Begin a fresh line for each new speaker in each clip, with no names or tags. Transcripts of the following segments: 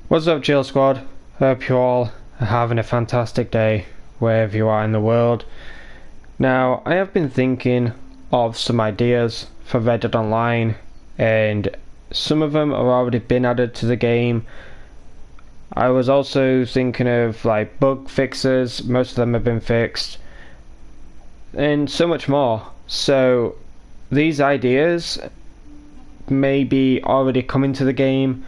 What's up, Chill Squad? Hope you all are having a fantastic day wherever you are in the world. Now, I have been thinking of some ideas for Red Dead Online, and some of them have already been added to the game. I was also thinking of like bug fixes, most of them have been fixed, and so much more. So, these ideas may be already coming to the game.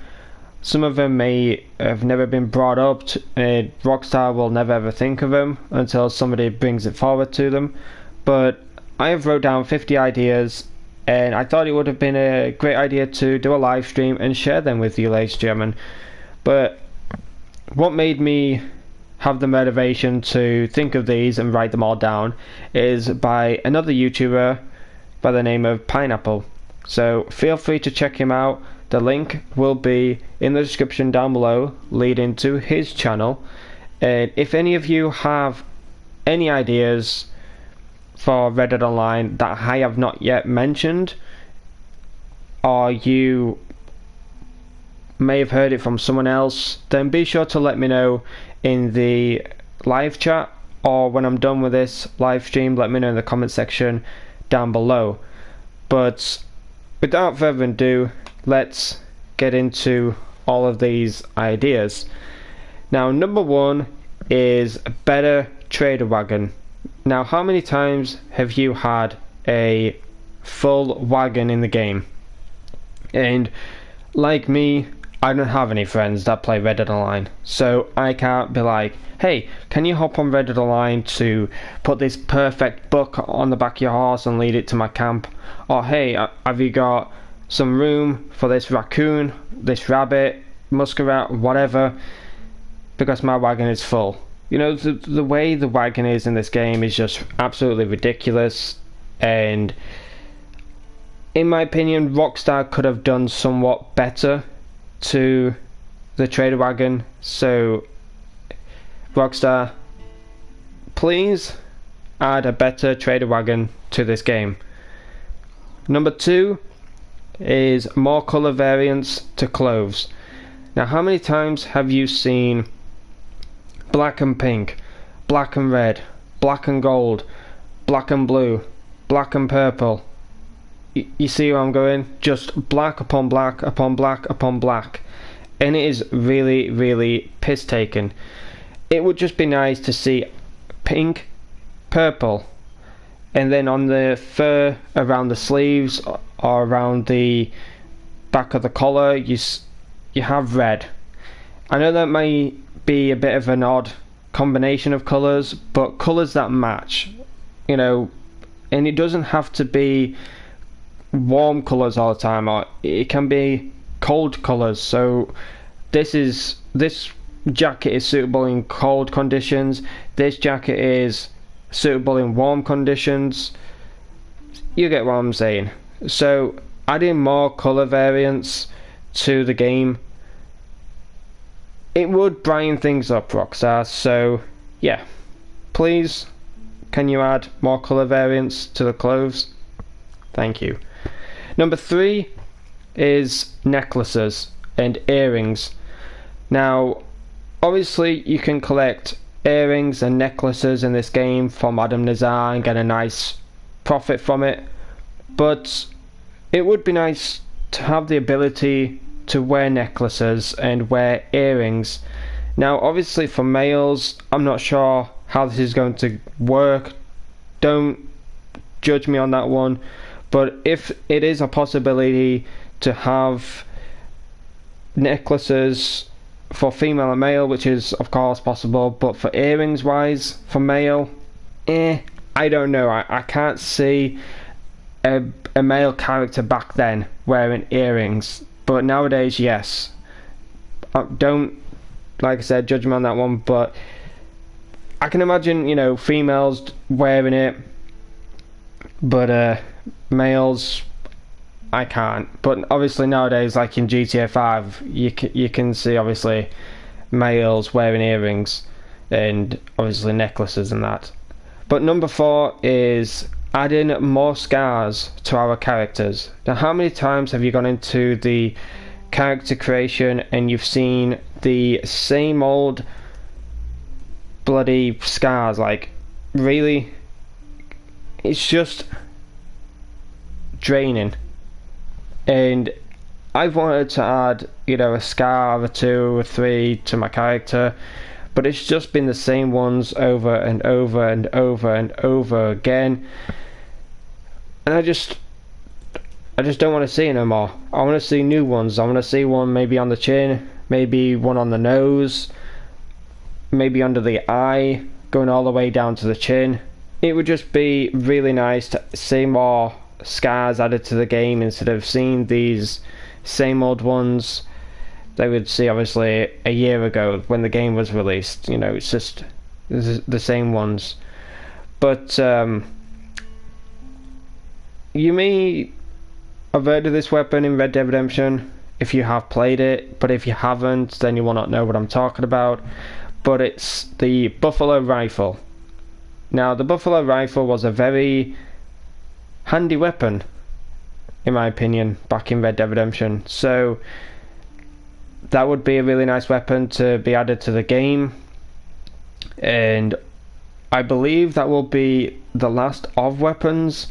Some of them may have never been brought up, and Rockstar will never ever think of them until somebody brings it forward to them. But I have wrote down 50 ideas, and I thought it would have been a great idea to do a live stream and share them with you, ladies and gentlemen. But what made me have the motivation to think of these and write them all down is by another YouTuber by the name of Pineapple. So feel free to check him out. The link will be in the description down below, leading to his channel. And if any of you have any ideas for Red Dead Online that I have not yet mentioned, or you may have heard it from someone else, then be sure to let me know in the live chat, or when I'm done with this live stream, let me know in the comment section down below. But without further ado, let's get into all of these ideas. Now, number one is a better trader wagon. Now, how many times have you had a full wagon in the game? And like me, I don't have any friends that play Red Dead Online, so I can't be like, hey, can you hop on Red Dead Online to put this perfect buck on the back of your horse and lead it to my camp? Or hey, have you got some room for this raccoon, this rabbit, muskrat, whatever, because my wagon is full. You know, the way the wagon is in this game is just absolutely ridiculous, and in my opinion, Rockstar could have done somewhat better to the trader wagon. So Rockstar, please add a better trader wagon to this game. Number two is more colour variants to clothes. Now, how many times have you seen black and pink, black and red, black and gold, black and blue, black and purple? You see where I'm going? Just black upon black upon black upon black, and it is really, really piss taken. It would just be nice to see pink, purple, and then on the fur around the sleeves or around the back of the collar, you have red. I know that may be a bit of an odd combination of colours, but colours that match, you know, and it doesn't have to be warm colours all the time, or it can be cold colours. So this jacket is suitable in cold conditions, this jacket is suitable in warm conditions. You get what I'm saying. So adding more colour variants to the game, it would brighten things up, Rockstar. So yeah, please, can you add more colour variants to the clothes? Thank you. Number three is necklaces and earrings. Now, obviously you can collect earrings and necklaces in this game from Adam Nazar and get a nice profit from it, but it would be nice to have the ability to wear necklaces and wear earrings. Now, obviously for males, I'm not sure how this is going to work, don't judge me on that one, but if it is a possibility to have necklaces for female and male, which is of course possible, but for earrings wise for male, I don't know. I can't see a male character back then wearing earrings, but nowadays yes. Don't, like I said, judge me on that one, but I can imagine, you know, females wearing it, but males, I can't. But obviously nowadays, like in GTA 5, you can see obviously males wearing earrings and obviously necklaces and that. But number four is adding more scars to our characters. Now, how many times have you gone into the character creation and you've seen the same old bloody scars. Like, really, it's just draining. And I've wanted to add, a scar or two or three to my character, but it's just been the same ones over and over and over and over again, and I just don't want to see it no more. I want to see new ones. I want to see one maybe on the chin, maybe one on the nose, maybe under the eye, going all the way down to the chin. It would just be really nice to see more scars added to the game instead of seeing these same old ones they would see obviously a year ago when the game was released. It's just the same ones. But you may have heard of this weapon in Red Dead Redemption if you have played it, but if you haven't, then you will not know what I'm talking about. But it's the Buffalo Rifle. Now, the Buffalo Rifle was a very handy weapon, in my opinion, back in Red Dead Redemption. So that would be a really nice weapon to be added to the game, and I believe that will be the last of weapons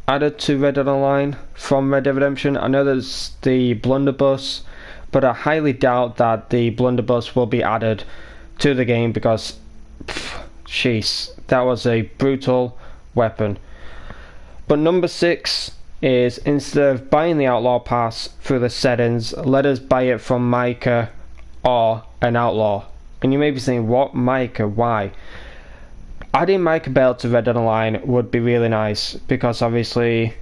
added to Red Dead Online from Red Dead Redemption. I know there's the blunderbuss, but I highly doubt that the blunderbuss will be added to the game because, jeez, that was a brutal weapon. But number 6 is, instead of buying the Outlaw Pass through the settings, let us buy it from Micah or an Outlaw. And you may be saying, what, Micah, why? Adding Micah Bell to Red Dead Online would be really nice, because obviously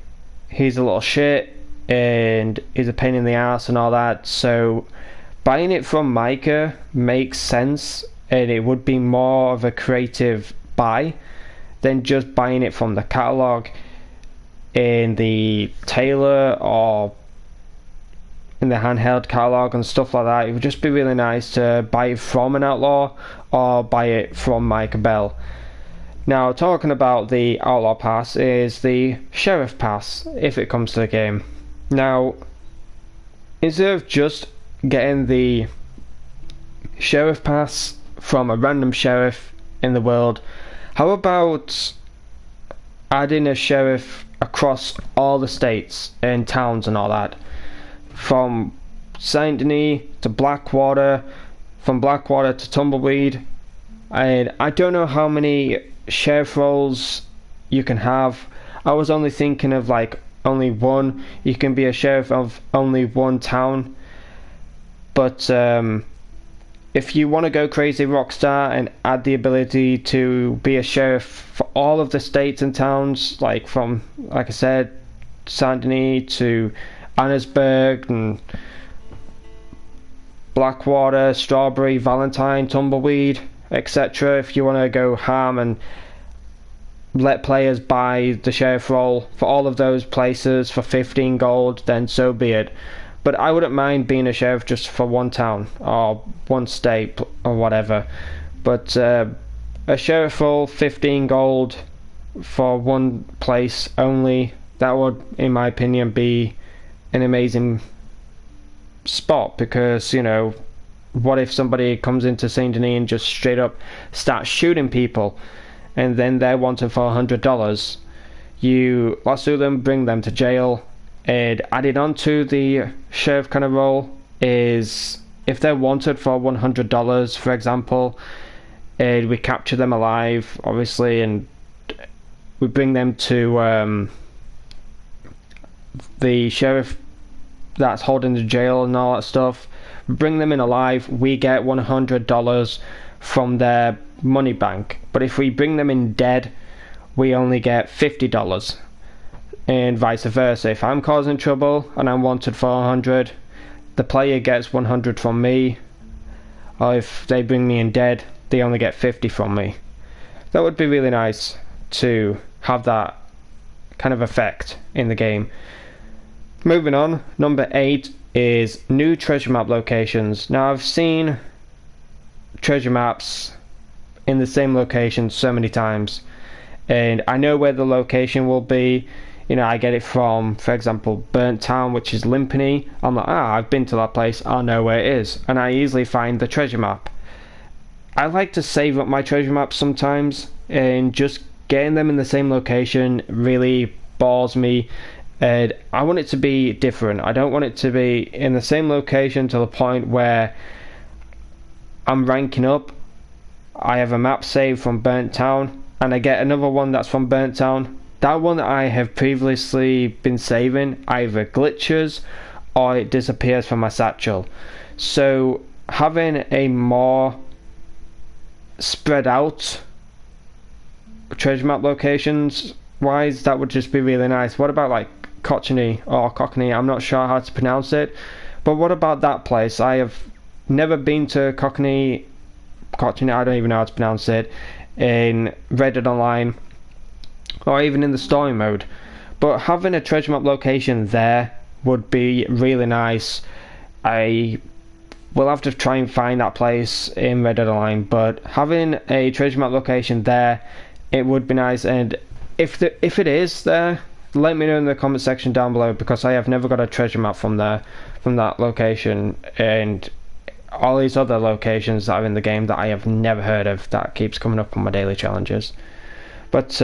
he's a little shit and he's a pain in the ass and all that, so buying it from Micah makes sense, and it would be more of a creative buy than just buying it from the catalogue in the tailor or in the handheld catalog and stuff like that. It would just be really nice to buy it from an Outlaw or buy it from Micah Bell. Now, talking about the Outlaw Pass is the Sheriff Pass if it comes to the game. Now, instead of just getting the Sheriff Pass from a random sheriff in the world, how about adding a sheriff across all the states and towns and all that, from Saint Denis to Blackwater, from Blackwater to Tumbleweed? And I don't know how many sheriff roles you can have. I was only thinking of like only one. You can be a sheriff of only one town, but if you want to go crazy Rockstar and add the ability to be a sheriff for all of the states and towns, like from, like I said, Saint Denis to Annesburg and Blackwater, Strawberry, Valentine, Tumbleweed, etc. If you want to go ham and let players buy the sheriff role for all of those places for 15 gold, then so be it. But I wouldn't mind being a sheriff just for one town or one state or whatever. But a sheriff role, 15 gold for one place only, that would, in my opinion, be an amazing spot. Because, what if somebody comes into Saint Denis and just straight up starts shooting people, and then they're wanted for $100? You lasso them, bring them to jail, and added on to the sheriff kind of role is, if they're wanted for $100, for example, and we capture them alive, obviously, and we bring them to the sheriff that's holding the jail and all that stuff, bring them in alive, we get $100 from their money bank. But if we bring them in dead, we only get $50. And vice versa. If I'm causing trouble and I'm wanted for 100, the player gets 100 from me. Or if they bring me in dead, they only get 50 from me. That would be really nice to have that kind of effect in the game. Moving on, number 8 is new treasure map locations. Now, I've seen treasure maps in the same location so many times, and I know where the location will be You know, I get it from, for example, Burnt Town, which is Limpany. I'm like, I've been to that place, I know where it is, and I easily find the treasure map. I like to save up my treasure maps sometimes, and just getting them in the same location really bores me. And I want it to be different. I don't want it to be in the same location to the point where I'm ranking up. I have a map saved from Burnt Town, and I get another one that's from Burnt Town. That one that I have previously been saving either glitches or it disappears from my satchel. So having a more spread out treasure map locations wise, that would just be really nice. What about like Cockney or Cockney? I'm not sure how to pronounce it, but what about that place? I have never been to Cockney, I don't even know how to pronounce it, in Red Dead Online or even in the story mode. But having a treasure map location there would be really nice. I will have to try and find that place in Red Dead Online, but having a treasure map location there, it would be nice. And if it is there, let me know in the comment section down below, because I have never got a treasure map from there, from that location, and all these other locations that are in the game that I have never heard of that keeps coming up on my daily challenges. But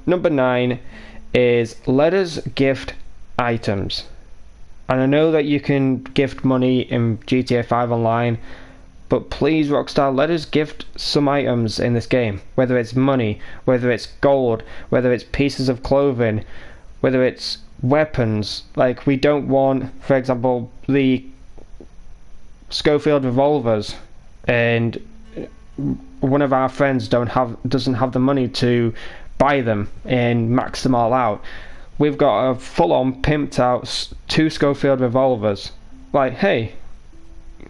number 9 is let us gift items. And I know that you can gift money in GTA 5 Online, but please Rockstar, let us gift some items in this game. Whether it's money, whether it's gold, whether it's pieces of clothing, whether it's weapons. Like, we don't want, for example, the Schofield revolvers, and one of our friends doesn't have the money to buy them and max them all out. We've got a full-on pimped out 2 Schofield revolvers. Like, hey,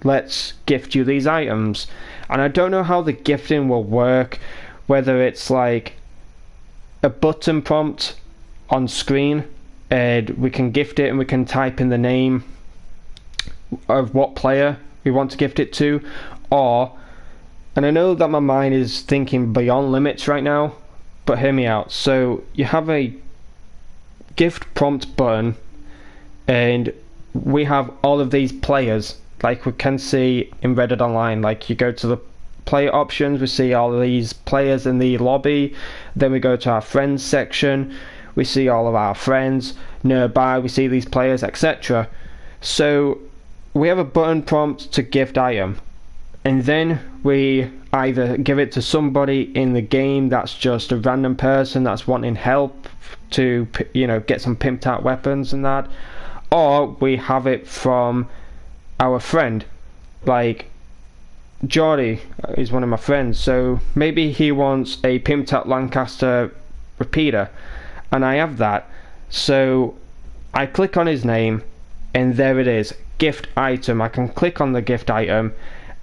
let's gift you these items. And I don't know how the gifting will work, whether it's like a button prompt on screen and we can gift it and we can type in the name of what player we want to gift it to, or, and I know that my mind is thinking beyond limits right now, but hear me out. So you have a gift prompt button, and we have all of these players, like we can see in Red Dead Online. Like, you go to the player options, we see all of these players in the lobby, then we go to our friends section, we see all of our friends nearby, we see these players, etc. So we have a button prompt to gift item, and then we either give it to somebody in the game that's just a random person that's wanting help to, you know, get some pimped out weapons and that, or we have it from our friend. Like, Jordy is one of my friends, so maybe he wants a pimped out Lancaster repeater, and I have that, so I click on his name and there it is, gift item. I can click on the gift item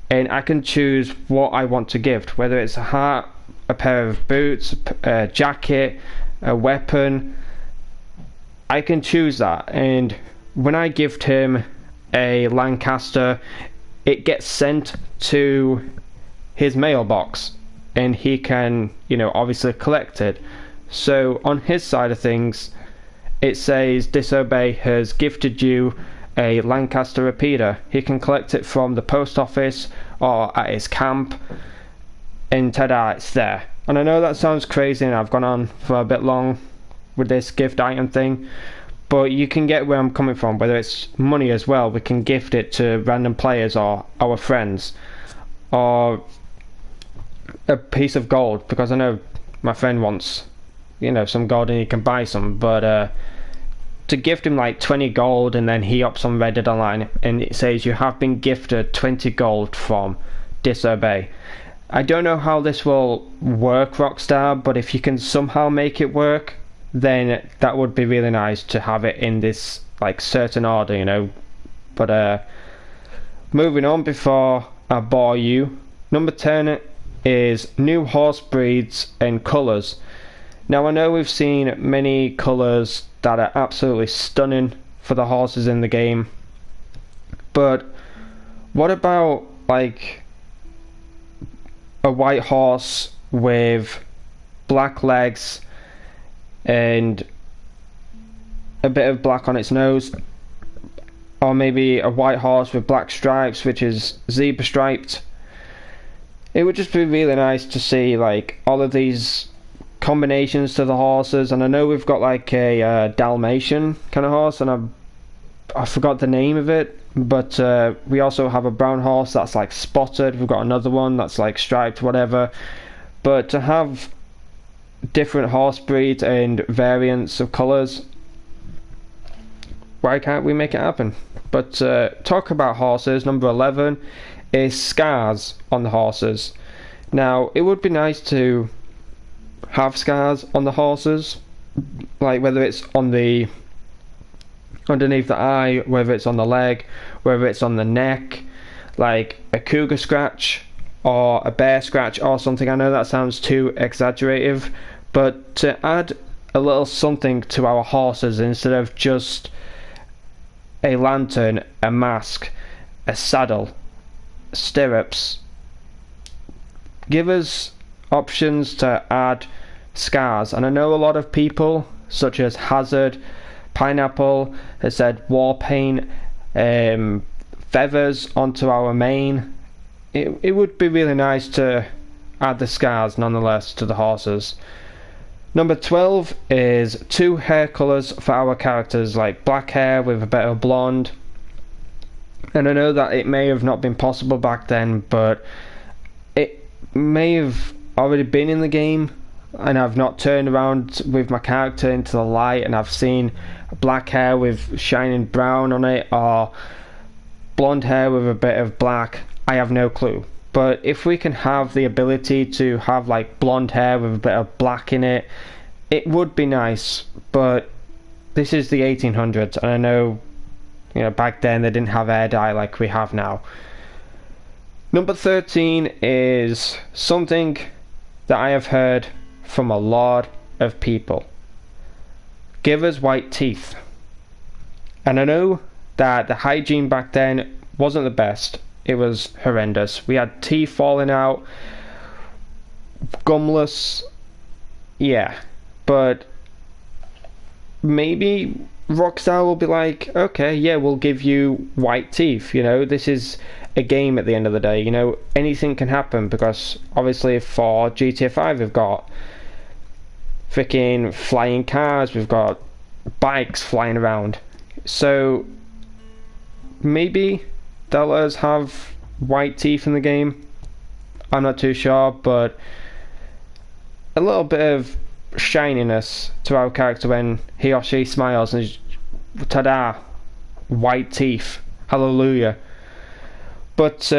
and I can choose what I want to gift, whether it's a hat, a pair of boots, a jacket, a weapon. I can choose that, and when I gift him a Lancaster, it gets sent to his mailbox and he can, you know, obviously collect it. So on his side of things, it says Disobey has gifted you a Lancaster repeater. He can collect it from the post office or at his camp, and ta-da, it's there. And I know that sounds crazy and I've gone on for a bit long with this gift item thing, but you can get where I'm coming from. Whether it's money as well, we can gift it to random players or our friends, or a piece of gold, because I know my friend wants, you know, some gold and he can buy some, but to gift him like 20 gold and then he opts on Red Dead Online and it says you have been gifted 20 gold from Disobey. I don't know how this will work, Rockstar, but if you can somehow make it work, then that would be really nice to have it in this like certain order, you know. But moving on before I bore you, number 10 is new horse breeds and colours. Now I know we've seen many colours that are absolutely stunning for the horses in the game, but what about like a white horse with black legs and a bit of black on its nose, or maybe a white horse with black stripes, which is zebra striped. It would just be really nice to see like all of these combinations to the horses. And I know we've got like a Dalmatian kind of horse, and I forgot the name of it, but we also have a brown horse that's like spotted. We've got another one that's like striped, whatever. But to have different horse breeds and variants of colours, why can't we make it happen? But talk about horses, number 11 is scars on the horses. Now, it would be nice to have scars on the horses, like whether it's on the underneath the eye, whether it's on the leg, whether it's on the neck, like a cougar scratch or a bear scratch or something. I know that sounds too exaggerative, but to add a little something to our horses instead of just a lantern, a mask, a saddle, stirrups, give us options to add scars. And I know a lot of people such as Hazard, Pineapple has said war paint, feathers onto our mane. It would be really nice to add the scars nonetheless to the horses. Number 12 is 2 hair colours for our characters, like black hair with a bit of blonde. And I know that it may have not been possible back then, but it may have already been in the game, and I've not turned around with my character into the light and I've seen black hair with shining brown on it, or blonde hair with a bit of black. I have no clue. But if we can have the ability to have like blonde hair with a bit of black in it, it would be nice. But this is the 1800s, and I know, back then they didn't have hair dye like we have now. Number 13 is something that I have heard from a lot of people. Give us white teeth. And I know that the hygiene back then wasn't the best. It was horrendous. We had teeth falling out, gumless. Yeah, but maybe Rockstar will be like, okay, yeah, we'll give you white teeth. This is a game at the end of the day. Anything can happen, because obviously for GTA 5 we've got freaking flying cars, we've got bikes flying around. So maybe they'll let us have white teeth in the game. I'm not too sure, but a little bit of shininess to our character when he or she smiles, and ta-da, white teeth, hallelujah. But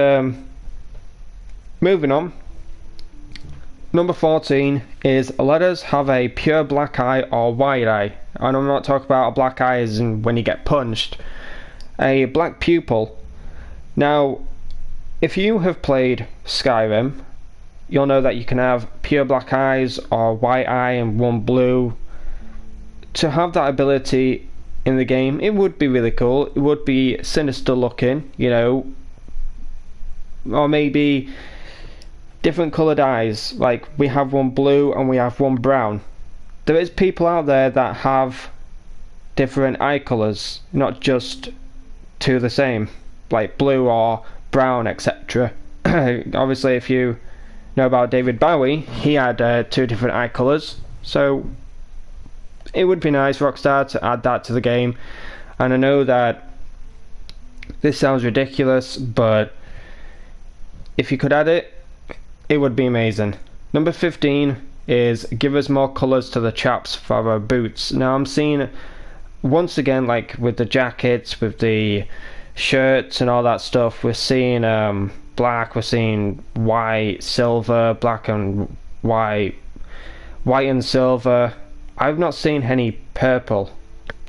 moving on, number 14 is let us have a pure black eye or white eye. And I'm not talking about a black eye as in when you get punched. A black pupil. Now, if you have played Skyrim, you'll know that you can have pure black eyes or white eye and one blue. To have that ability in the game, it would be really cool. It would be sinister looking, or maybe different coloured eyes, like we have one blue and we have one brown. There is people out there that have different eye colours, not just two the same, like blue or brown, etc. Obviously, if you know about David Bowie, he had 2 different eye colours, so it would be nice, Rockstar, to add that to the game. And I know that this sounds ridiculous, but if you could add it, it would be amazing. Number 15 is give us more colours to the chaps for our boots. Now I'm seeing, once again, like with the jackets, with the shirts and all that stuff, we're seeing black, we're seeing white, silver, black and white, white and silver. I've not seen any purple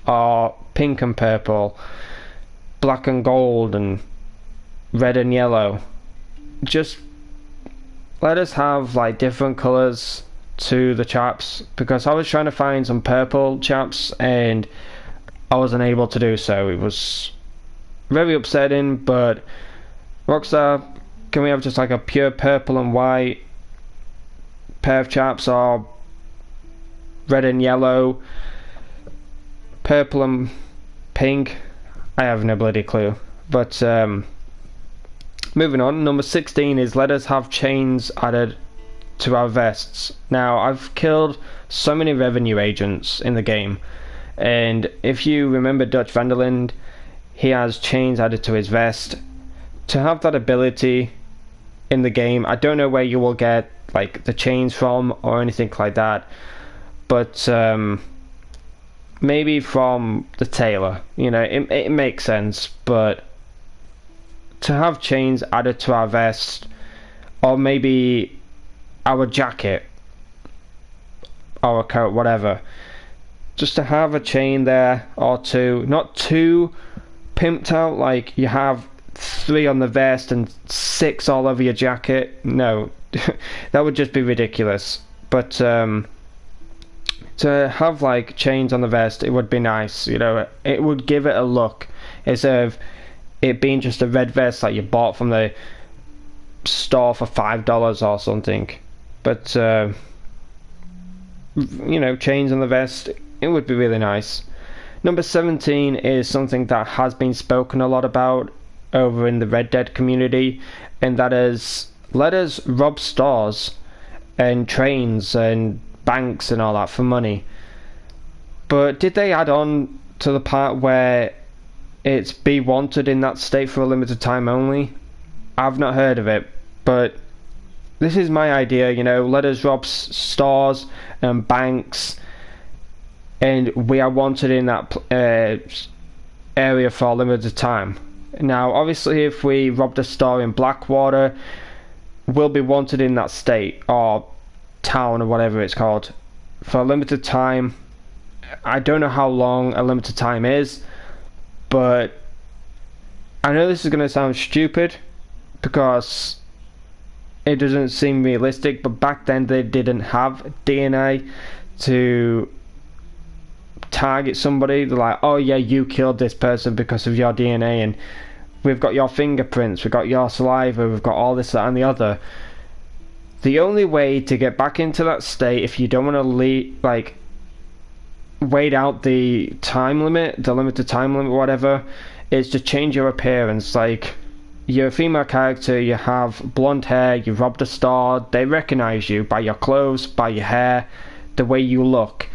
or pink and purple, black and gold and red and yellow. Just let us have like different colours to the chaps, because I was trying to find some purple chaps and I wasn't able to do so. It was very upsetting. But Rockstar, can we have just like a pure purple and white pair of chaps, or red and yellow, purple and pink. I have no bloody clue. But moving on, number 16 is let us have chains added to our vests. Now, I've killed so many revenue agents in the game, and if you remember Dutch van der Linde, he has chains added to his vest. To have that ability in the game, I don't know where you will get like the chains from or anything like that, but maybe from the tailor. You know, it makes sense, but to have chains added to our vest, or maybe our jacket, our coat, whatever, just to have a chain there or two, not too pimped out like you have 3 on the vest and 6 all over your jacket. No, that would just be ridiculous. But to have like chains on the vest, it would be nice. You know, it would give it a look instead of it being just a red vest like you bought from the store for $5 or something. But you know, chains on the vest, it would be really nice. Number 17 is something that has been spoken a lot about over in the Red Dead community, and that is let us rob stores and trains and banks and all that for money. But did they add on to the part where it's be wanted in that state for a limited time only? I've not heard of it, but this is my idea. You know, let us rob stores and banks, and we are wanted in that area for a limited time. Now, obviously, if we robbed a store in Blackwater, we'll be wanted in that state or town or whatever it's called for a limited time. I don't know how long a limited time is, but I know this is going to sound stupid because it doesn't seem realistic, but back then they didn't have DNA to target somebody. They're like, oh yeah, you killed this person because of your DNA, and we've got your fingerprints, we've got your saliva, we've got all this, that and the other. The only way to get back into that state, if you don't want to like wait out the time limit, the limited time limit, whatever, is to change your appearance. Like, you're a female character, you have blonde hair, you robbed a store, they recognize you by your clothes, by your hair, the way you look.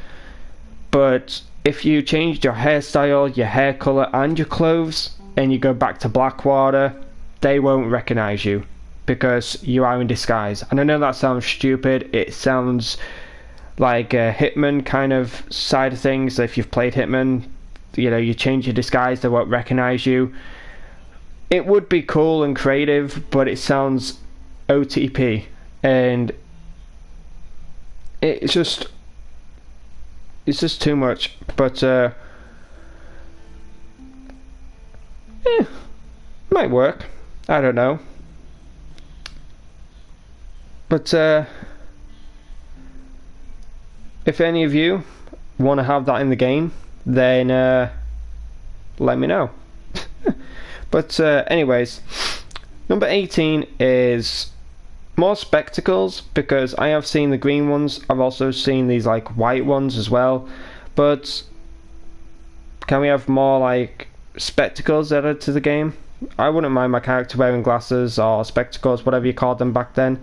But if you changed your hairstyle, your hair colour and your clothes, and you go back to Blackwater, they won't recognize you because you are in disguise. And I know that sounds stupid, it sounds like a Hitman kind of side of things. If you've played Hitman, you know, you change your disguise, they won't recognize you. It would be cool and creative, but it sounds OTP, and it's just too much. But might work, I don't know. But if any of you want to have that in the game, then let me know. But anyways, number 18 is more spectacles, because I have seen the green ones, I've also seen these like white ones as well, but can we have more like spectacles added to the game? I wouldn't mind my character wearing glasses or spectacles, whatever you called them back then.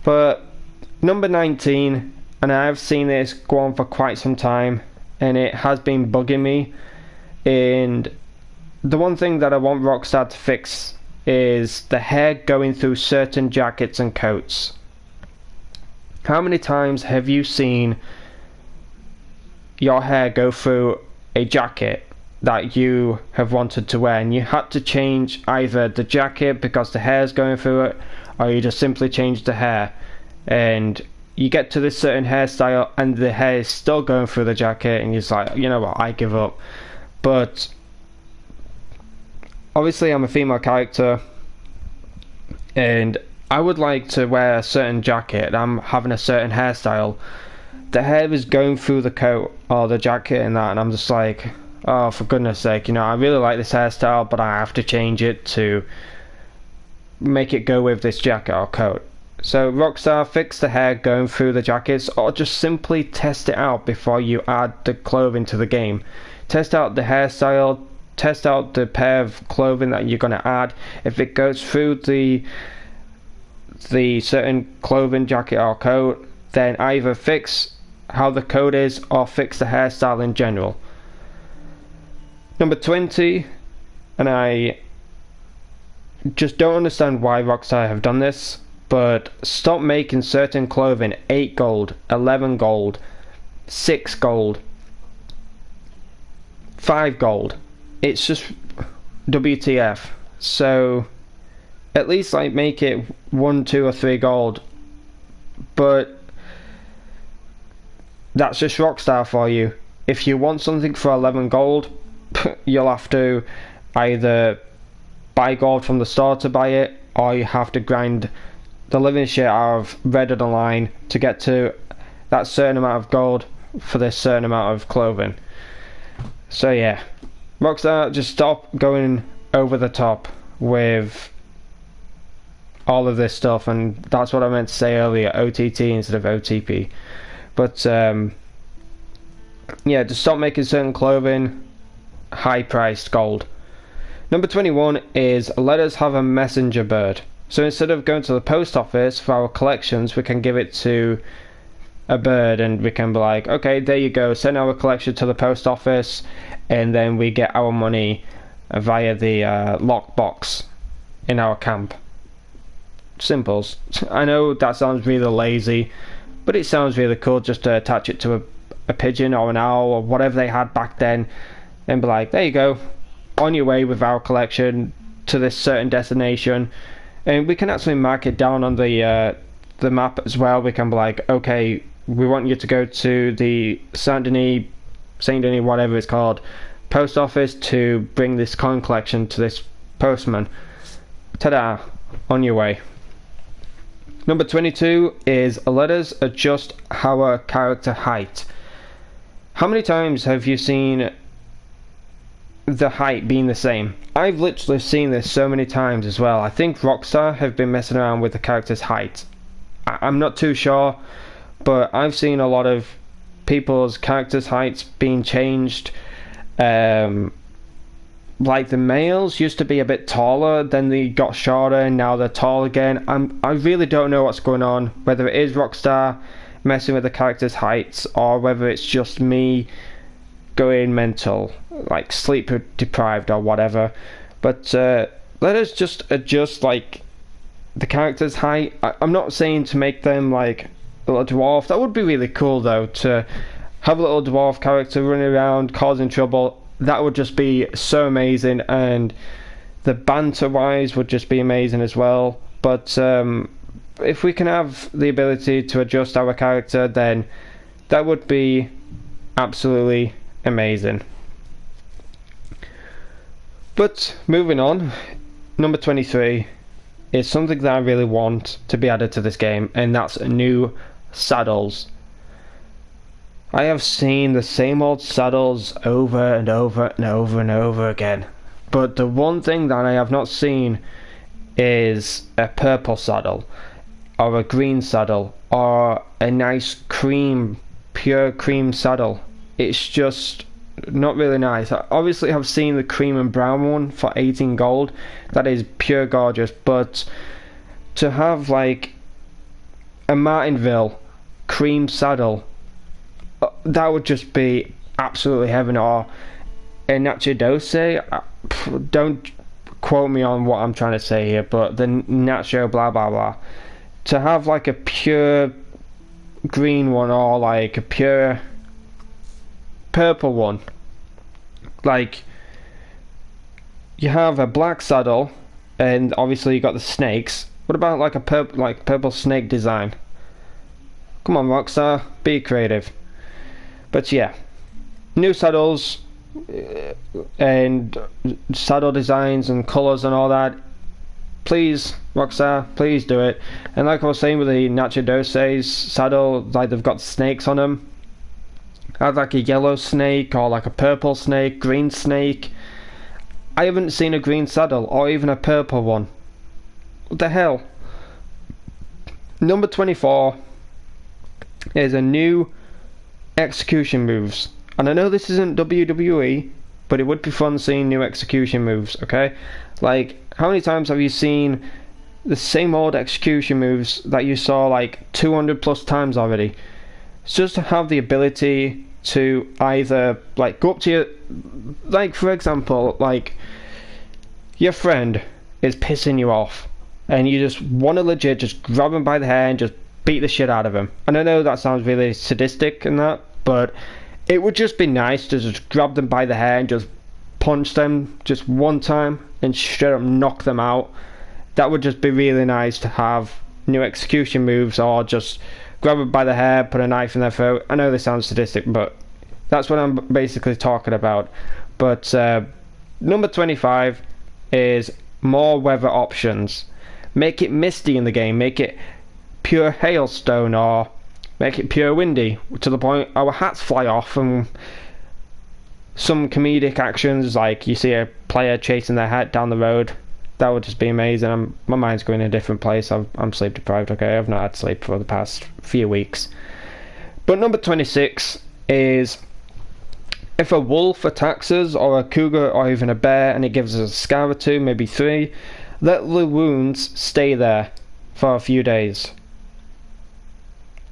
But number 19, and I've seen this go on for quite some time, and it has been bugging me, and the one thing that I want Rockstar to fix is the hair going through certain jackets and coats. How many times have you seen your hair go through a jacket that you have wanted to wear, and you had to change either the jacket because the hair is going through it, or you just simply change the hair, and you get to this certain hairstyle and the hair is still going through the jacket, and you're just like, you know what, I give up. But obviously I'm a female character, and I would like to wear a certain jacket, and I'm having a certain hairstyle. The hair is going through the coat or the jacket and that, and I'm just like, oh, for goodness sake, you know, I really like this hairstyle, but I have to change it to make it go with this jacket or coat. So Rockstar, fix the hair going through the jackets, or just simply test it out before you add the clothing to the game. Test out the hairstyle, test out the pair of clothing that you're going to add. If it goes through the certain clothing, jacket or coat, then either fix how the code is or fix the hairstyle in general. Number 20, and I just don't understand why Rockstar have done this, but stop making certain clothing 8 gold, 11 gold, 6 gold, 5 gold. It's just WTF. So at least like make it 1, 2 or 3 gold. But that's just Rockstar for you. If you want something for 11 gold, you'll have to either buy gold from the store to buy it, or you have to grind the living shit out of Red Dead Online to get to that certain amount of gold for this certain amount of clothing. So yeah, Rockstar, just stop going over the top with all of this stuff, and that's what I meant to say earlier, OTT instead of OTP. But yeah, just stop making certain clothing high priced gold. Number 21 is let us have a messenger bird. So instead of going to the post office for our collections, we can give it to a bird, and we can be like, okay, there you go, send our collection to the post office, and then we get our money via the lockbox in our camp. Simples. I know that sounds really lazy, but it sounds really cool just to attach it to a pigeon or an owl or whatever they had back then, and be like, there you go, on your way with our collection to this certain destination. And we can actually mark it down on the map as well. We can be like, okay, we want you to go to the Saint Denis, whatever it's called, post office to bring this coin collection to this postman. Ta-da, on your way. Number 22 is let us adjust our character height. How many times have you seen the height being the same? I've literally seen this so many times as well. I think Rockstar have been messing around with the character's height. I'm not too sure, but I've seen a lot of people's characters' heights being changed. Like the males used to be a bit taller, then they got shorter, and now they're tall again. I really don't know what's going on, whether it is Rockstar messing with the characters' heights, or whether it's just me going mental, like sleep deprived or whatever. But let us just adjust like the character's height. I'm not saying to make them like a little dwarf. That would be really cool though, to have a little dwarf character running around causing trouble. That would just be so amazing, and the banter wise would just be amazing as well. But if we can have the ability to adjust our character, then that would be absolutely amazing. But moving on, number 23 is something that I really want to be added to this game, and that's new saddles. I have seen the same old saddles over and over and over and over again, but the one thing that I have not seen is a purple saddle, or a green saddle, or a nice pure cream saddle. It's just not really nice. I obviously have seen the cream and brown one for 18 gold. That is pure gorgeous, but to have like a Martinville cream saddle, that would just be absolutely heaven. Or a Nacho Dose, don't quote me on what I'm trying to say here, but the Nacho blah blah blah, to have like a pure green one, or like a pure purple one. Like, you have a black saddle, and obviously you got the snakes. What about like a purple snake design? Come on, Rockstar, be creative. But yeah, new saddles and saddle designs and colours and all that. Please, Rockstar, please do it. And like I was saying with the Nacho Dose's saddle, like they've got snakes on them. I'd like a yellow snake, or like a purple snake, green snake. I haven't seen a green saddle, or even a purple one. What the hell? Number 24 is a new execution moves. And I know this isn't WWE, but it would be fun seeing new execution moves, okay? Like, how many times have you seen the same old execution moves that you saw like 200 plus times already? It's just to have the ability to either like go up to your, like for example, like your friend is pissing you off and you just want to legit just grab him by the hair and just beat the shit out of him. And I know that sounds really sadistic and that, but it would just be nice to just grab them by the hair and just punch them just one time and straight up knock them out. That would just be really nice to have new execution moves, or just grab them by the hair, put a knife in their throat. I know this sounds sadistic, but that's what I'm basically talking about. But number 25 is more weather options. Make it misty in the game, make it pure hailstone, or make it pure windy to the point our hats fly off, and some comedic actions like you see a player chasing their hat down the road. That would just be amazing. My mind's going in a different place. I'm sleep deprived, okay? I've not had sleep for the past few weeks. But number 26 is if a wolf attacks us, or a cougar, or even a bear, and it gives us a scar or two, maybe 3, let the wounds stay there for a few days.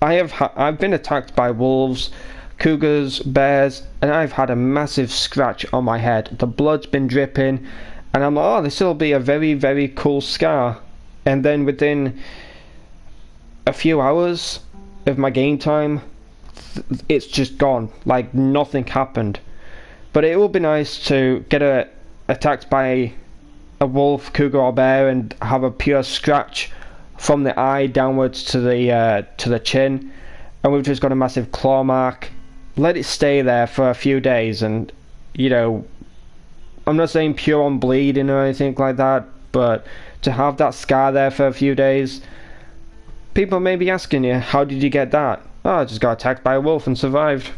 I've been attacked by wolves, cougars, bears, and I've had a massive scratch on my head. The blood's been dripping, and I'm like, oh, this will be a very, very cool scar. And then within a few hours of my game time, it's just gone. Like nothing happened. But it will be nice to get attacked by a wolf, cougar, or bear and have a pure scratch from the eye downwards to the chin, and we've just got a massive claw mark. Let it stay there for a few days, and you know, I'm not saying pure on bleeding or anything like that, but to have that scar there for a few days, people may be asking you, how did you get that? Oh, I just got attacked by a wolf and survived.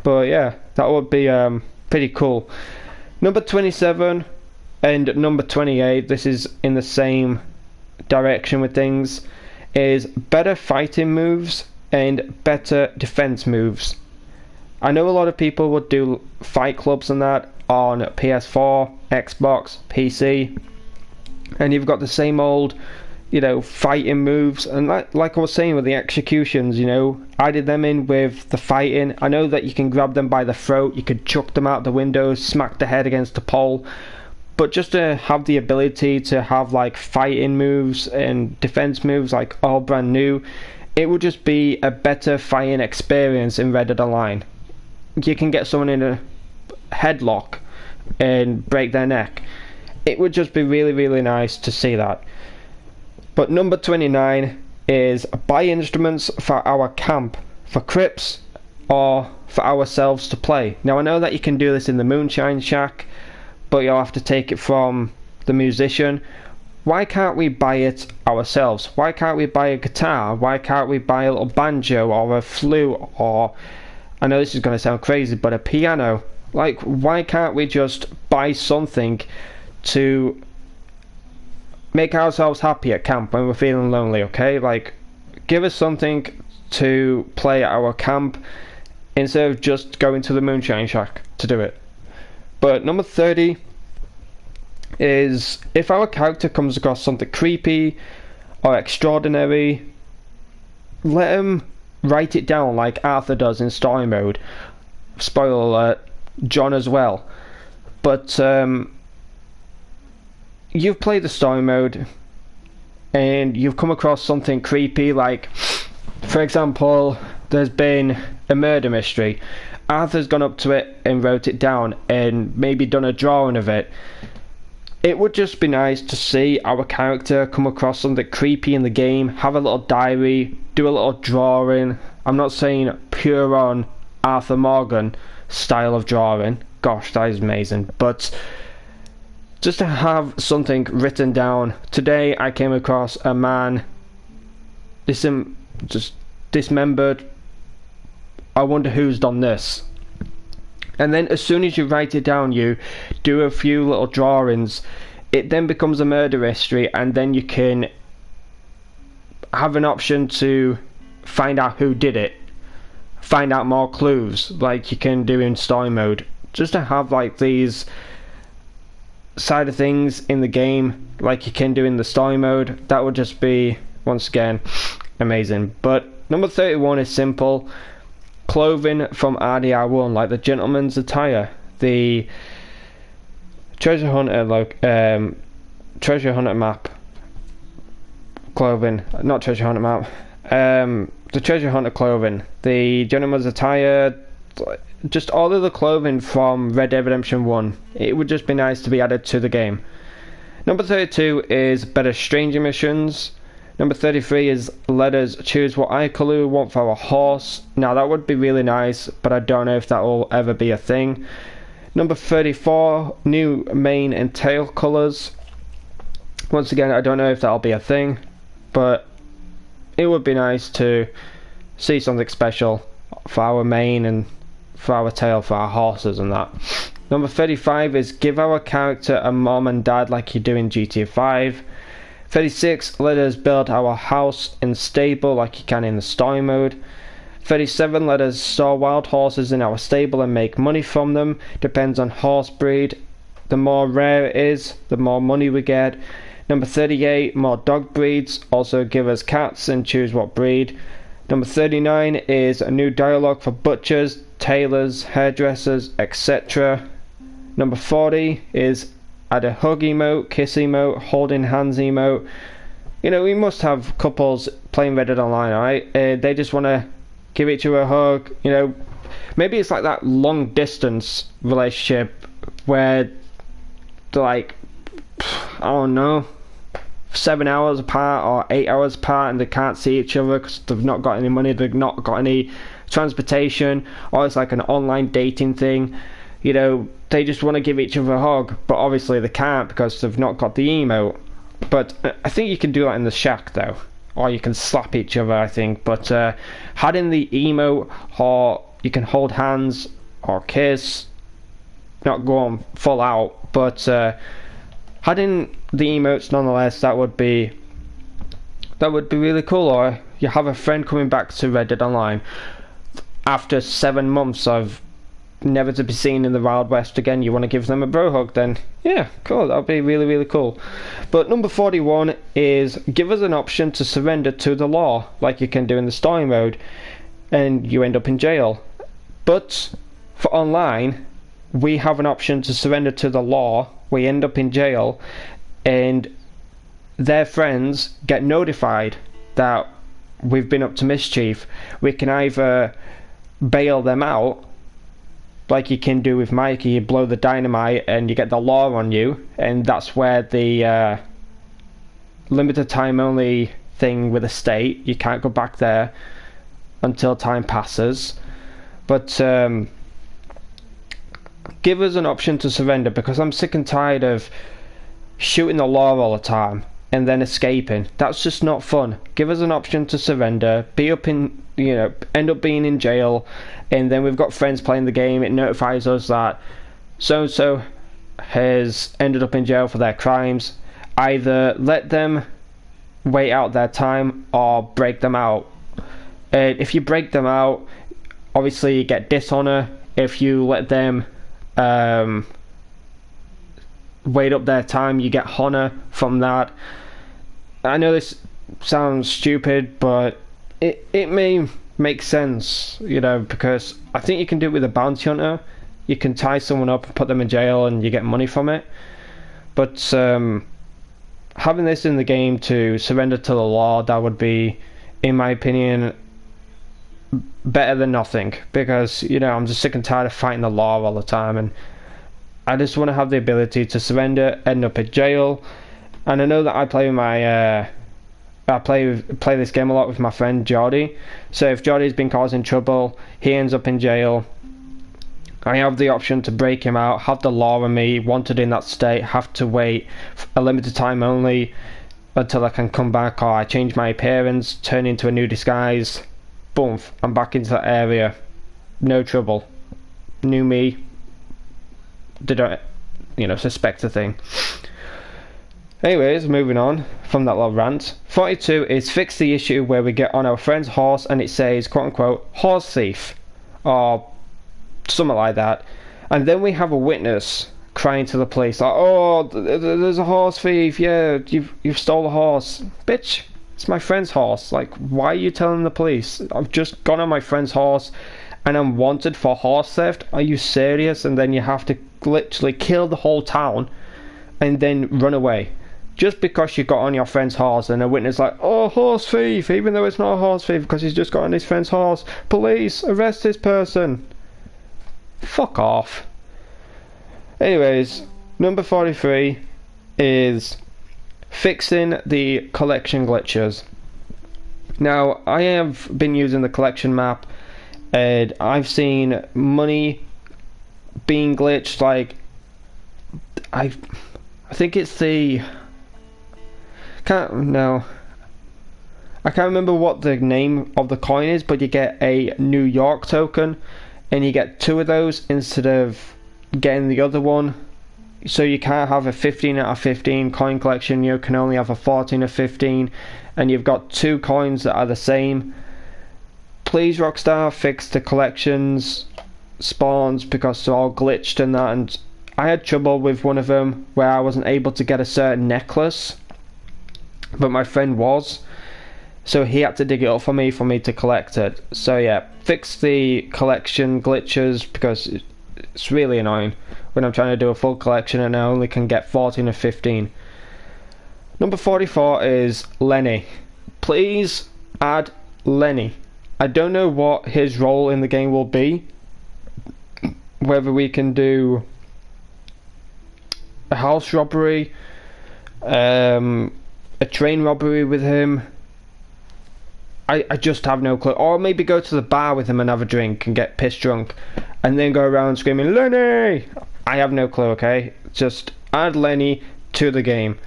But yeah, that would be pretty cool. Number 27 and number 28, this is in the same direction with things, is better fighting moves and better defense moves. I know a lot of people would do fight clubs and that on PS4, Xbox, PC, and you've got the same old, you know, fighting moves. And like I was saying with the executions, you know, I did them in with the fighting. I know that you can grab them by the throat, you could chuck them out the window, smack the head against the pole, but just to have the ability to have like fighting moves and defense moves like all brand new, it would just be a better fighting experience in Red Dead Online. You can get someone in a headlock and break their neck. It would just be really, really nice to see that. But number 29 is buy instruments for our camp, for Crips, or for ourselves to play. Now I know that you can do this in the Moonshine Shack, but you'll have to take it from the musician. Why can't we buy it ourselves? Why can't we buy a guitar? Why can't we buy a little banjo or a flute, or, I know this is going to sound crazy, but a piano? Like, why can't we just buy something to make ourselves happy at camp when we're feeling lonely, okay? Like, give us something to play at our camp instead of just going to the Moonshine Shack to do it. But number 30 is if our character comes across something creepy or extraordinary, let him write it down like Arthur does in story mode. Spoiler alert, John as well. But you've played the story mode and you've come across something creepy, like for example, there's been a murder mystery. Arthur's gone up to it and wrote it down and maybe done a drawing of it. It would just be nice to see our character come across something creepy in the game, have a little diary, do a little drawing. I'm not saying pure on Arthur Morgan style of drawing. Gosh, that is amazing. But just to have something written down. Today I came across a man just dismembered. I wonder who's done this. And then as soon as you write it down, you do a few little drawings, it then becomes a murder mystery, and then you can have an option to find out who did it, find out more clues like you can do in story mode, just to have like these side of things in the game like you can do in the story mode. That would just be, once again, amazing. But number 31 is simple. Clothing from RDR1, like the gentleman's attire, the treasure hunter treasure hunter map clothing, not treasure hunter map, the treasure hunter clothing, the gentleman's attire, just all of the clothing from Red Dead Redemption 1. It would just be nice to be added to the game. Number 32 is better stranger missions. Number 33 is let us choose what eye colour we want for our horse. Now that would be really nice, but I don't know if that will ever be a thing. Number 34, new mane and tail colours. Once again, I don't know if that'll be a thing, but it would be nice to see something special for our mane and for our tail, for our horses and that. Number 35 is give our character a mom and dad like you do in GTA 5. 36, let us build our house and stable like you can in the story mode. 37, let us store wild horses in our stable and make money from them. Depends on horse breed. The more rare it is, the more money we get. Number 38, more dog breeds. Also give us cats and choose what breed. Number 39 is a new dialogue for butchers, tailors, hairdressers, etc. Number 40 is add a hug emote, kiss emote, holding hands emote. You know, we must have couples playing Red Dead Online, alright? They just want to give each other a hug. You know, maybe it's like that long distance relationship where they're like, I don't know, 7 hours apart or 8 hours apart and they can't see each other because they've not got any money, they've not got any transportation, or it's like an online dating thing. You know, they just want to give each other a hug, but obviously they can't because they've not got the emote. But I think you can do that in the shack though, or you can slap each other, I think. But adding the emote, or you can hold hands or kiss, not go on full out, but adding the emotes nonetheless, that would be really cool. Or you have a friend coming back to Red Dead Online after 7 months of never to be seen in the Wild West again. You want to give them a bro hug, then yeah, cool, that'll be really, really cool. But number 41 is give us an option to surrender to the law like you can do in the story mode, and you end up in jail. But for online, we have an option to surrender to the law, we end up in jail, and their friends get notified that we've been up to mischief. We can either bail them out like you can do with Mikey, you blow the dynamite and you get the law on you, and that's where the limited time only thing with the state, you can't go back there until time passes. But give us an option to surrender, because I'm sick and tired of shooting the law all the time and then escaping. That's just not fun. Give us an option to surrender, be up in, you know, end up being in jail, and then we've got friends playing the game. It notifies us that so and so has ended up in jail for their crimes. Either let them wait out their time or break them out. If you break them out, obviously you get dishonor. If you let them wait up their time, you get honor from that. I know this sounds stupid, but it may make sense, you know, because I think you can do it with a bounty hunter. You can tie someone up and put them in jail and you get money from it. But having this in the game to surrender to the law, that would be, in my opinion, better than nothing, because, you know, I'm just sick and tired of fighting the law all the time, and I just want to have the ability to surrender, end up in jail. And I know that I play with my I play this game a lot with my friend Jordy. So if Jordy's been causing trouble, he ends up in jail, I have the option to break him out, have the law on me, wanted in that state, have to wait a limited time only until I can come back, or I change my appearance, turn into a new disguise, boom, I'm back into that area, no trouble, new me, they don't, you know, suspect a thing. Anyways, moving on from that little rant. 42 is fix the issue where we get on our friend's horse and it says, quote unquote, horse thief, or something like that. And then we have a witness crying to the police, like, oh, there's a horse thief, yeah, you've stole a horse. Bitch, it's my friend's horse. Like, why are you telling the police? I've just gone on my friend's horse and I'm wanted for horse theft. Are you serious? And then you have to literally kill the whole town and then run away. Just because you got on your friend's horse and a witness like, oh, horse thief, even though it's not a horse thief because he's just got on his friend's horse. Police, arrest this person. Fuck off. Anyways, number 43 is fixing the collection glitches. Now, I have been using the collection map and I've seen money being glitched. Like, I think it's the... I can't remember what the name of the coin is, but you get a New York token and you get 2 of those instead of getting the other one. So you can't have a 15 out of 15 coin collection, you can only have a 14 of 15, and you've got 2 coins that are the same. Please, Rockstar, fix the collections spawns because they're all glitched and that. And I had trouble with one of them where I wasn't able to get a certain necklace, but my friend was, so he had to dig it up for me to collect it. So yeah, fix the collection glitches because it's really annoying when I'm trying to do a full collection and I only can get 14 or 15. Number 44 is Lenny. Please add Lenny. I don't know what his role in the game will be, whether we can do a house robbery, a train robbery with him. I just have no clue. Or maybe go to the bar with him and have a drink and get pissed drunk and then go around screaming, Lenny! I have no clue, okay? Just add Lenny to the game.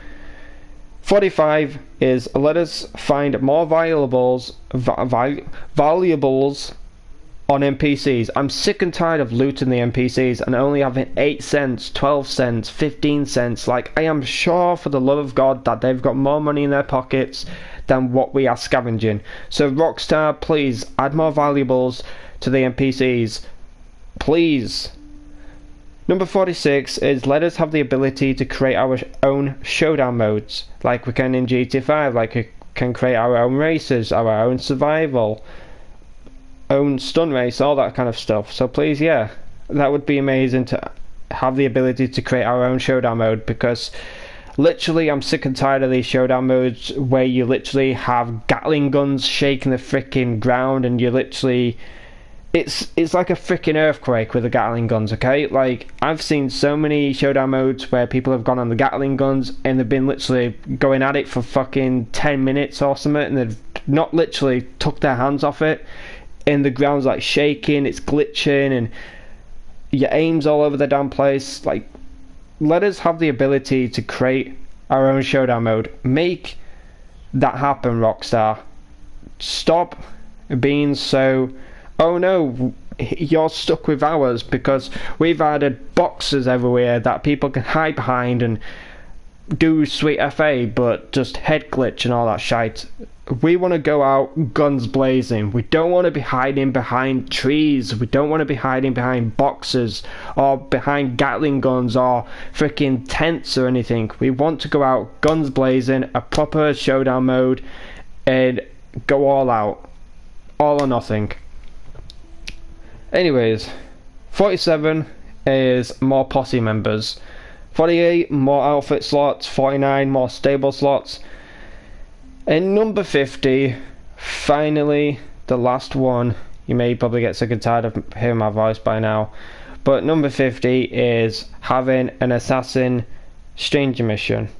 45 is let us find more valuables on NPCs. I'm sick and tired of looting the NPCs and only having 8 cents, 12 cents, 15 cents. Like, I am sure for the love of God that they've got more money in their pockets than what we are scavenging. So Rockstar, please add more valuables to the NPCs. Please. Number 46 is let us have the ability to create our own showdown modes, like we can in GTA 5, like we can create our own races, our own survival, own stun race, all that kind of stuff. So please, yeah, that would be amazing to have the ability to create our own showdown mode, because literally I'm sick and tired of these showdown modes where you literally have Gatling guns shaking the freaking ground and you literally... It's like a freaking earthquake with the Gatling guns, okay? Like, I've seen so many showdown modes where people have gone on the Gatling guns and they've been literally going at it for fucking 10 minutes or something, and they've not literally took their hands off it, and the ground's like shaking, it's glitching, and your aim's all over the damn place. Like, let us have the ability to create our own showdown mode. Make that happen, Rockstar. Stop being so... oh no, you're stuck with ours, because we've added boxes everywhere that people can hide behind and do sweet FA, but just head glitch and all that shite. We want to go out guns blazing. We don't want to be hiding behind trees. We don't want to be hiding behind boxes or behind Gatling guns or freaking tents or anything. We want to go out guns blazing, a proper showdown mode, and go all out. All or nothing. Anyways, 47 is more posse members. 48, more outfit slots. 49, more stable slots. And number 50, finally, the last one. You may probably get sick and tired of hearing my voice by now. But number 50 is having an assassin stranger mission.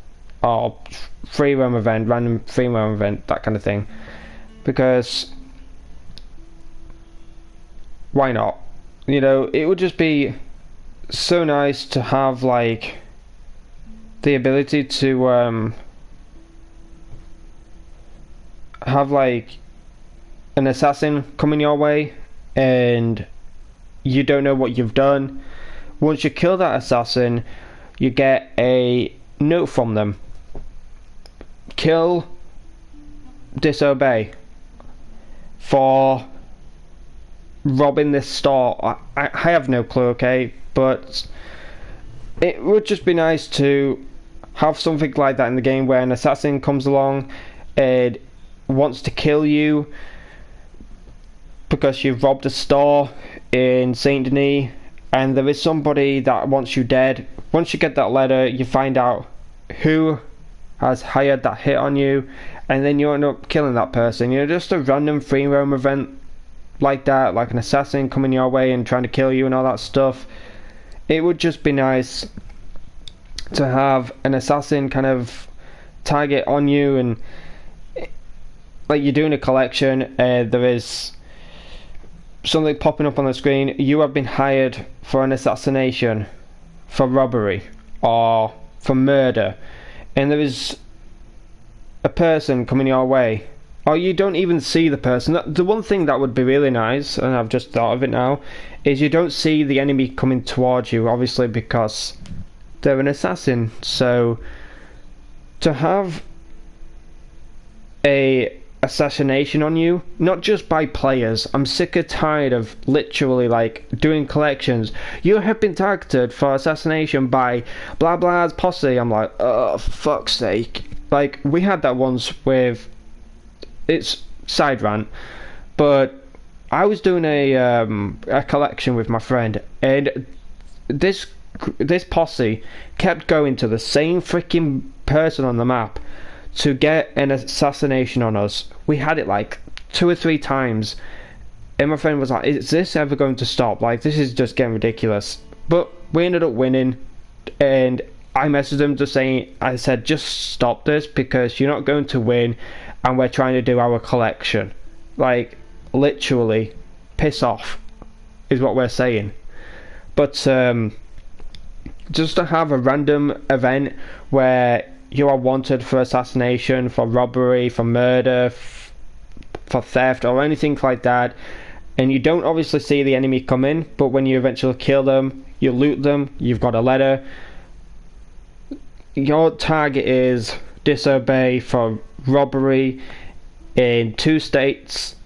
Or free roam event, random free roam event, that kind of thing. Because... why not? You know, it would just be so nice to have, like, the ability to have, like, an assassin coming your way and you don't know what you've done. Once you kill that assassin, you get a note from them kill, disobey for robbing this store. I have no clue, okay, but it would just be nice to have something like that in the game where an assassin comes along and wants to kill you because you've robbed a store in Saint Denis, and there is somebody that wants you dead. Once you get that letter, you find out who has hired that hit on you, and then you end up killing that person. You know, just a random free roam event like that, like an assassin coming your way and trying to kill you and all that stuff. It would just be nice to have an assassin kind of target on you, and like you're doing a collection, there is something popping up on the screen. You have been hired for an assassination, for robbery, or for murder, and there is a person coming your way, or you don't even see the person. The one thing that would be really nice, and I've just thought of it now, is you don't see the enemy coming towards you, obviously, because they're an assassin. So to have a assassination on you, not just by players. I'm sick and tired of literally like doing collections. You have been targeted for assassination by blah blah's posse. I'm like, oh, for fuck's sake. Like, we had that once with, it's side rant, but I was doing a collection with my friend, and this posse kept going to the same freaking person on the map to get an assassination on us. We had it like 2 or 3 times, and my friend was like, is this ever going to stop? Like, this is just getting ridiculous. But we ended up winning, and I messaged him just saying, I said, just stop this, because you're not going to win, and we're trying to do our collection. Like, literally, piss off is what we're saying. But just to have a random event where you are wanted for assassination, for robbery, for murder, for theft, or anything like that, and you don't obviously see the enemy come in, but when you eventually kill them, you loot them, you've got a letter, your target is disobey for robbery in 2 states.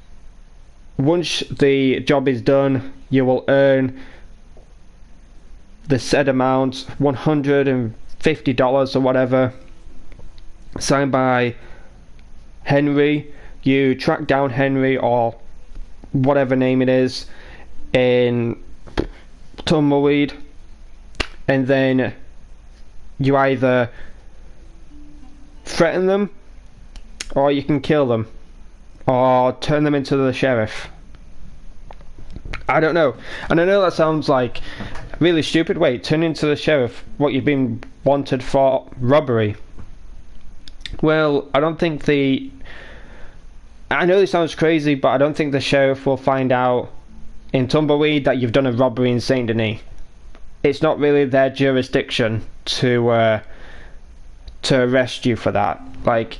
Once the job is done, you will earn the said amount, $150 or whatever, signed by Henry. You track down Henry, or whatever name it is, in Tumbleweed, and then you either threaten them, or you can kill them, or turn them into the sheriff. I don't know, and I know that sounds like really stupid. Wait, turn into the sheriff? What, you've been wanted for robbery? Well, I don't think I know this sounds crazy, but I don't think the sheriff will find out in Tumbleweed that you've done a robbery in Saint Denis. It's not really their jurisdiction to arrest you for that. Like,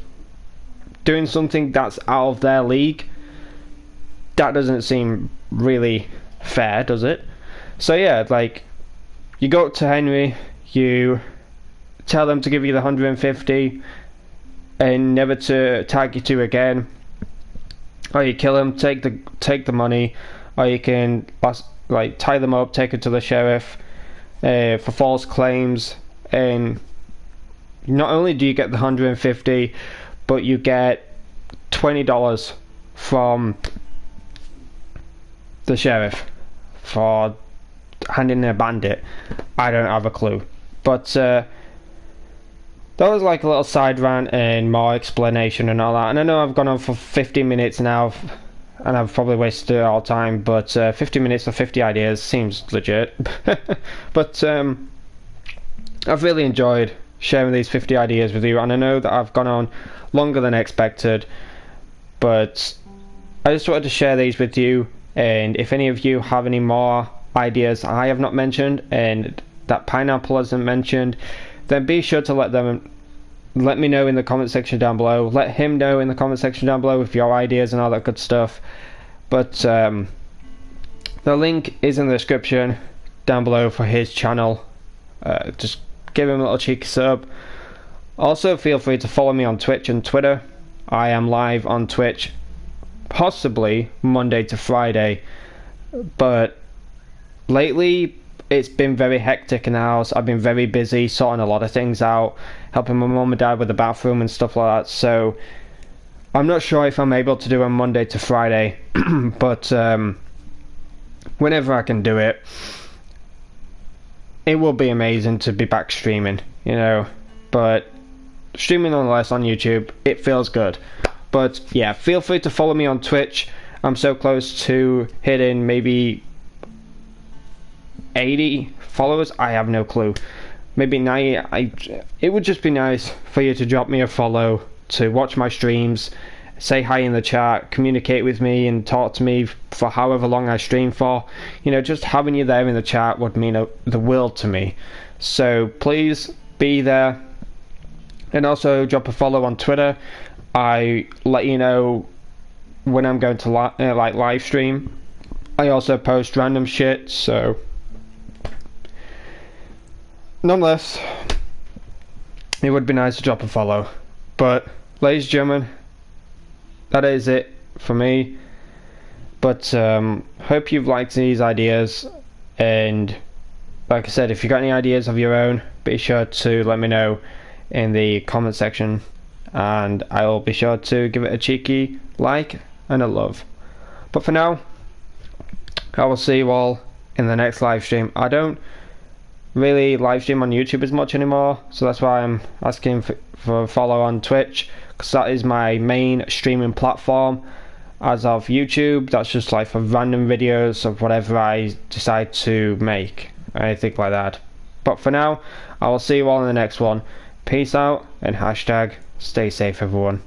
doing something that's out of their league, that doesn't seem really fair, does it? So yeah, like, you go up to Henry, you tell them to give you the 150 and never to target you again, or you kill him, take the money, or you can like tie them up, take it to the sheriff for false claims, and not only do you get the 150, but you get $20 from the sheriff for handing in a bandit. I don't have a clue, but that was like a little side rant and more explanation and all that. And I know I've gone on for 50 minutes now, and I've probably wasted all time, but 50 minutes or 50 ideas seems legit. But I've really enjoyed sharing these 50 ideas with you, and I know that I've gone on longer than expected, but I just wanted to share these with you. And if any of you have any more ideas I have not mentioned, and that Pineapple hasn't mentioned, then be sure to let me know in the comment section down below. Let him know in the comment section down below with your ideas and all that good stuff. But the link is in the description down below for his channel. Just give him a little cheeky sub. Also, feel free to follow me on Twitch and Twitter. I am live on Twitch, possibly Monday to Friday, but lately it's been very hectic in the house. I've been very busy sorting a lot of things out, helping my mum and dad with the bathroom and stuff like that, so I'm not sure if I'm able to do a Monday to Friday, but whenever I can do it, it will be amazing to be back streaming, but streaming nonetheless on YouTube, it feels good. But yeah, feel free to follow me on Twitch. I'm so close to hitting maybe 80 followers. I have no clue. Maybe 90. It would just be nice for you to drop me a follow, to watch my streams, say hi in the chat, communicate with me and talk to me for however long I stream for. Just having you there in the chat would mean the world to me. So please be there. And also drop a follow on Twitter. I let you know when I'm going to live stream. I also post random shit, so nonetheless, it would be nice to drop a follow. But ladies and gentlemen, that is it for me. But hope you've liked these ideas, and like I said, if you've got any ideas of your own, be sure to let me know in the comment section, and I'll be sure to give it a cheeky like and a love. But for now, I will see you all in the next live stream. I don't really live stream on YouTube as much anymore, so that's why I'm asking for a follow on Twitch, because that is my main streaming platform. As of YouTube, that's just like for random videos of whatever I decide to make, anything like that. But for now, I will see you all in the next one. Peace out, and hashtag stay safe, everyone.